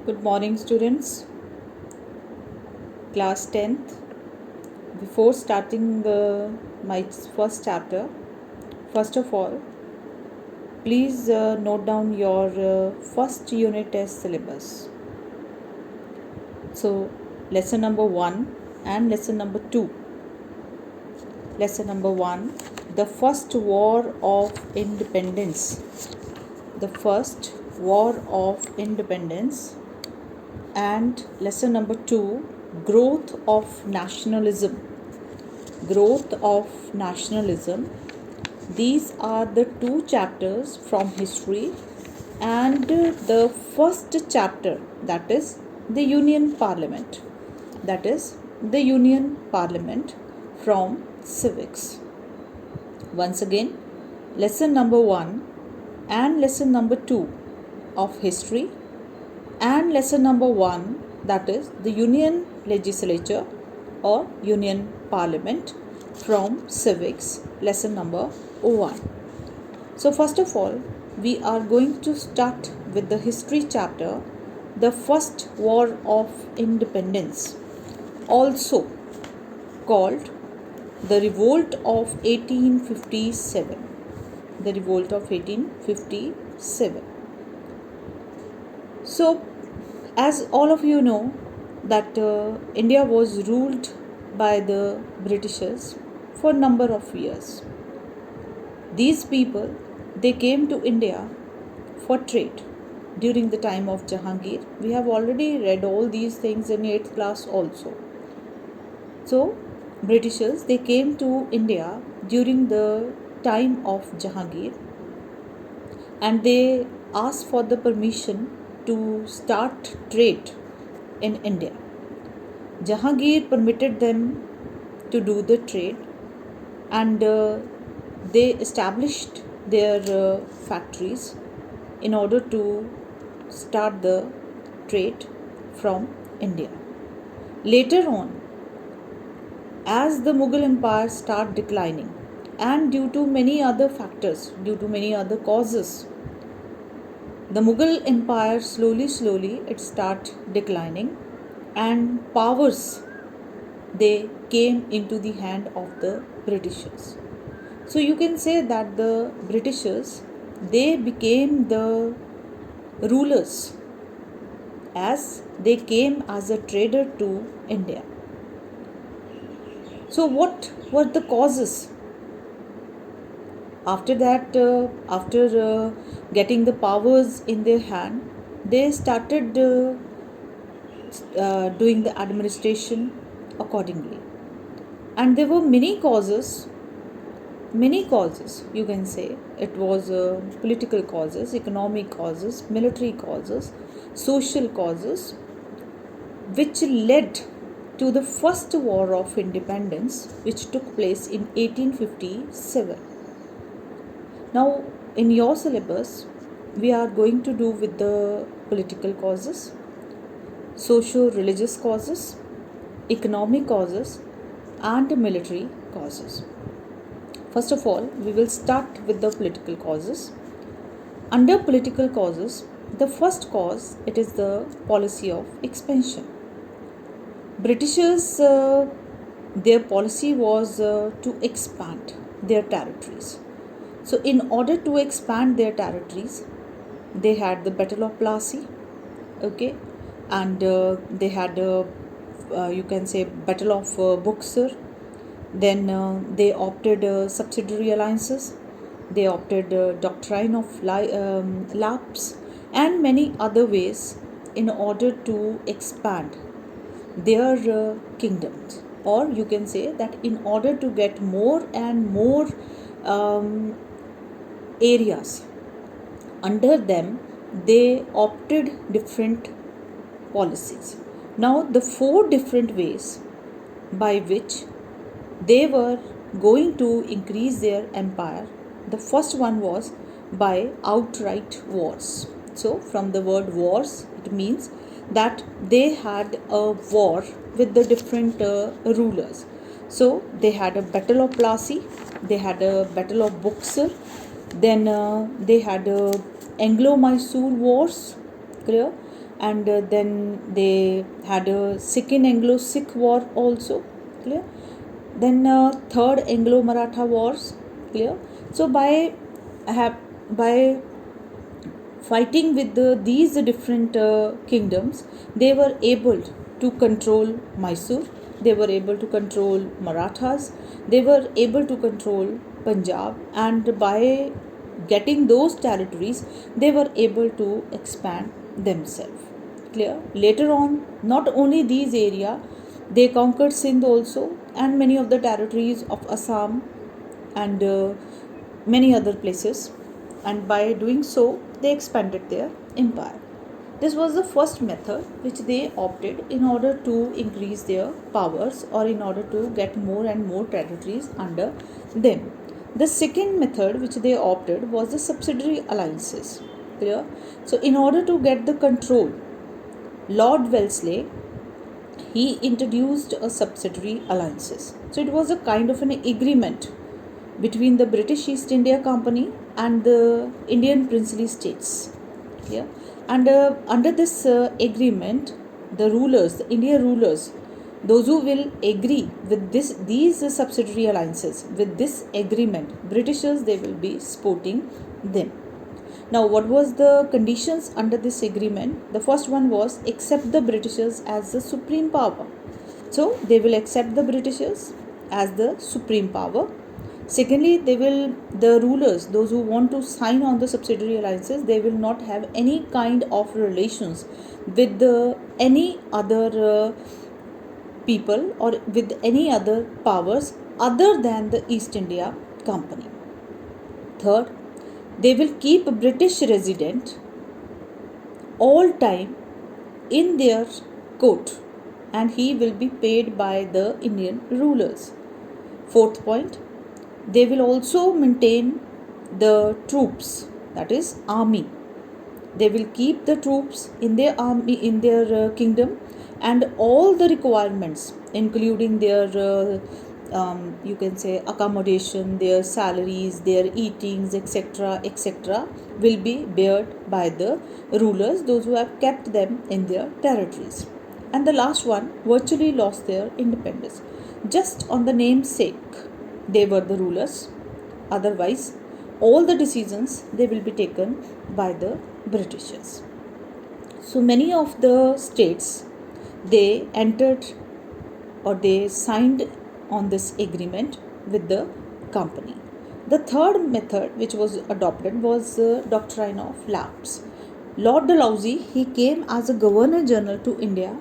Good morning, students. Class 10th. Before starting my first chapter, first of all, please note down your first unit test syllabus. So, lesson number 1 and lesson number 2. Lesson number 1, the first war of independence. The first war of independence. And lesson number 2, growth of nationalism. Growth of nationalism. These are the two chapters from history, and the first chapter, that is the Union Parliament. That is the Union Parliament from civics. Once again, lesson number 1 and lesson number 2 of history, and lesson number 1, that is the Union Legislature or Union Parliament from civics, lesson number 1. So first of all, we are going to start with the history chapter, the first war of independence, also called the revolt of 1857. The revolt of 1857. So, as all of you know, that India was ruled by the Britishers for a number of years. These people, they came to India for trade during the time of Jahangir. We have already read all these things in 8th class also. So, Britishers, they came to India during the time of Jahangir, and they asked for the permission to start trade in India. Jahangir permitted them to do the trade, and they established their factories in order to start the trade from India. Later on, as the Mughal Empire started declining, and due to many other factors, due to many other causes, the Mughal Empire slowly it started declining, and powers, they came into the hand of the Britishers. So you can say that the Britishers, they became the rulers as they came as a trader to India. So what were the causes? After that, after getting the powers in their hand, they started doing the administration accordingly. And there were many causes, you can say. It was political causes, economic causes, military causes, social causes, which led to the first war of independence, which took place in 1857. Now, in your syllabus, we are going to do with the political causes, socio-religious causes, economic causes, and military causes. First of all, we will start with the political causes. Under political causes, the first cause, it is the policy of expansion. Britishers, their policy was to expand their territories. So in order to expand their territories, they had the Battle of Plassey, okay, and they had you can say Battle of Buxar. Then they opted subsidiary alliances. They opted doctrine of lapse and many other ways in order to expand their kingdoms, or you can say that in order to get more and more areas under them, they opted different policies. Now, the 4 different ways by which they were going to increase their empire, the first one was by outright wars. So, from the word wars, it means that they had a war with the different rulers. So, they had a Battle of Plassey, they had a Battle of Buxar, then they had Anglo-Mysore Wars, clear, and then they had a second Anglo-Sikh war also, clear. Then third Anglo-Maratha wars, clear. So by fighting with these different kingdoms, they were able to control Mysore, they were able to control Marathas, they were able to control Punjab, and by getting those territories, they were able to expand themselves. Clear? Later on, not only these area, they conquered Sindh also, and many of the territories of Assam and many other places, and by doing so they expanded their empire. This was the first method which they opted in order to increase their powers, or in order to get more and more territories under them. The second method which they opted was the subsidiary alliances. Clear? So in order to get the control, Lord Wellesley, he introduced a subsidiary alliances. So it was a kind of an agreement between the British East India Company and the Indian princely states. Yeah? And under this agreement, the rulers, the Indian rulers, those who will agree with these subsidiary alliances, with this agreement, Britishers, they will be supporting them. Now, what was the conditions under this agreement? The first one was accept the Britishers as the supreme power. So they will accept the Britishers as the supreme power. Secondly, the rulers, those who want to sign on the subsidiary alliances, they will not have any kind of relations with any other people, or with any other powers other than the East India Company. Third, they will keep a British resident all time in their court, and he will be paid by the Indian rulers. Fourth point, they will also maintain the troops, that is army. They will keep the troops in their army, in their kingdom, and all the requirements, including their you can say accommodation, their salaries, their eatings, etc., will be bared by the rulers, those who have kept them in their territories. And the last one virtually lost their independence. Just on the namesake, they were the rulers. Otherwise, all the decisions, they will be taken by the Britishers. So many of the states, they entered or they signed on this agreement with the company. The third method which was adopted was the doctrine of lapse. Lord Dalhousie, he came as a Governor General to India,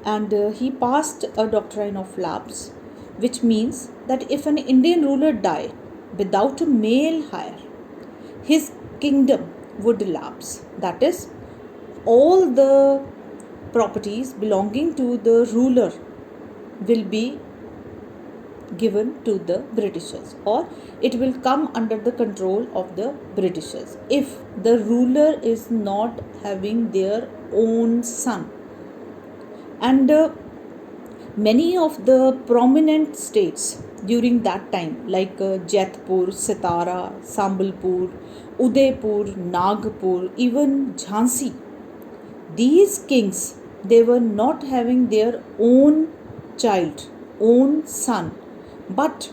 and he passed a doctrine of lapse, which means that if an Indian ruler died without a male heir, his kingdom would lapse. That is, all the properties belonging to the ruler will be given to the Britishers, or it will come under the control of the Britishers if the ruler is not having their own son. And many of the prominent states during that time, like Jaipur, Sitara, Sambalpur, Udaipur, Nagpur, even Jhansi, these kings, they were not having their own child, own son, but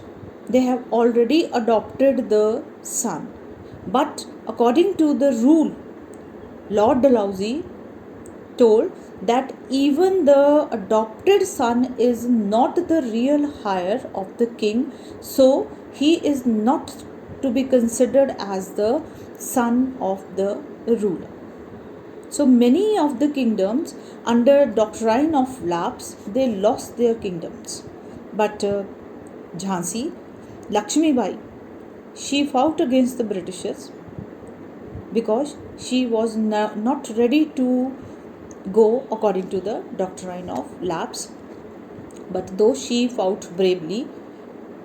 they have already adopted the son. But according to the rule, Lord Dalhousie told that even the adopted son is not the real heir of the king, so he is not to be considered as the son of the ruler. So many of the kingdoms under doctrine of lapse, they lost their kingdoms. But Jhansi, Lakshmi Bai, she fought against the Britishers because she was not ready to go according to the doctrine of lapse. But though she fought bravely,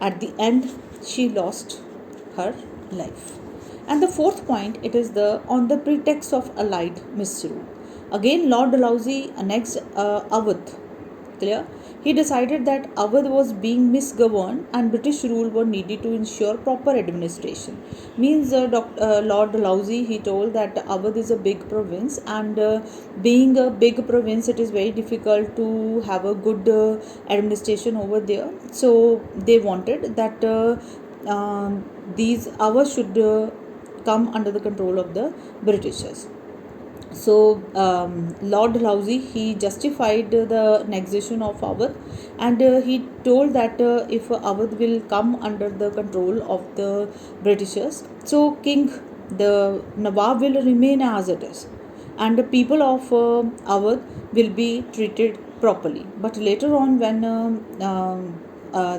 at the end she lost her life. And the fourth point, it is on the pretext of allied misrule. Again, Lord Dalhousie annexed Awadh Clear? He decided that Awadh was being misgoverned and British rule were needed to ensure proper administration. Means Lord Dalhousie, he told that Awadh is a big province, and being a big province, it is very difficult to have a good administration over there. So they wanted that these Awadh should come under the control of the Britishers. So Lord Dalhousie, he justified the annexation of Awadh, and he told that if Awadh will come under the control of the Britishers, so King, the Nawab, will remain as it is, and the people of Awadh will be treated properly. But later on, when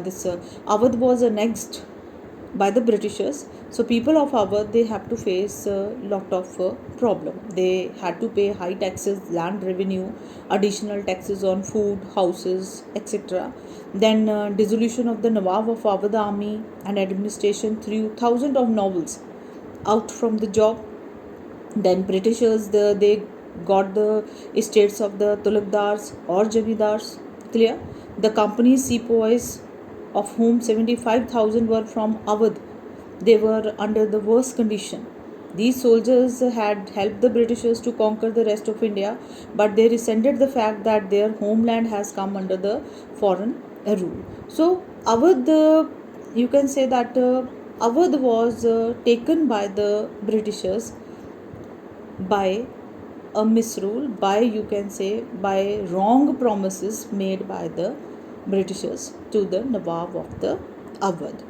this Awadh was annexed by the Britishers, so people of Awadh, they have to face a lot of problem. They had to pay high taxes, land revenue, additional taxes on food, houses, etc. Then dissolution of the Nawab of Awadh army and administration threw thousands of nobles out from the job. Then Britishers, they got the estates of the Tulukdars or Jamidars. Clear? The company's sepoys, of whom 75,000 were from Awadh, they were under the worst condition. These soldiers had helped the Britishers to conquer the rest of India, but they resented the fact that their homeland has come under the foreign rule. So Awadh, you can say that Awadh was taken by the Britishers by a misrule, by, you can say, by wrong promises made by the Britishers to the Nawab of the Awadh.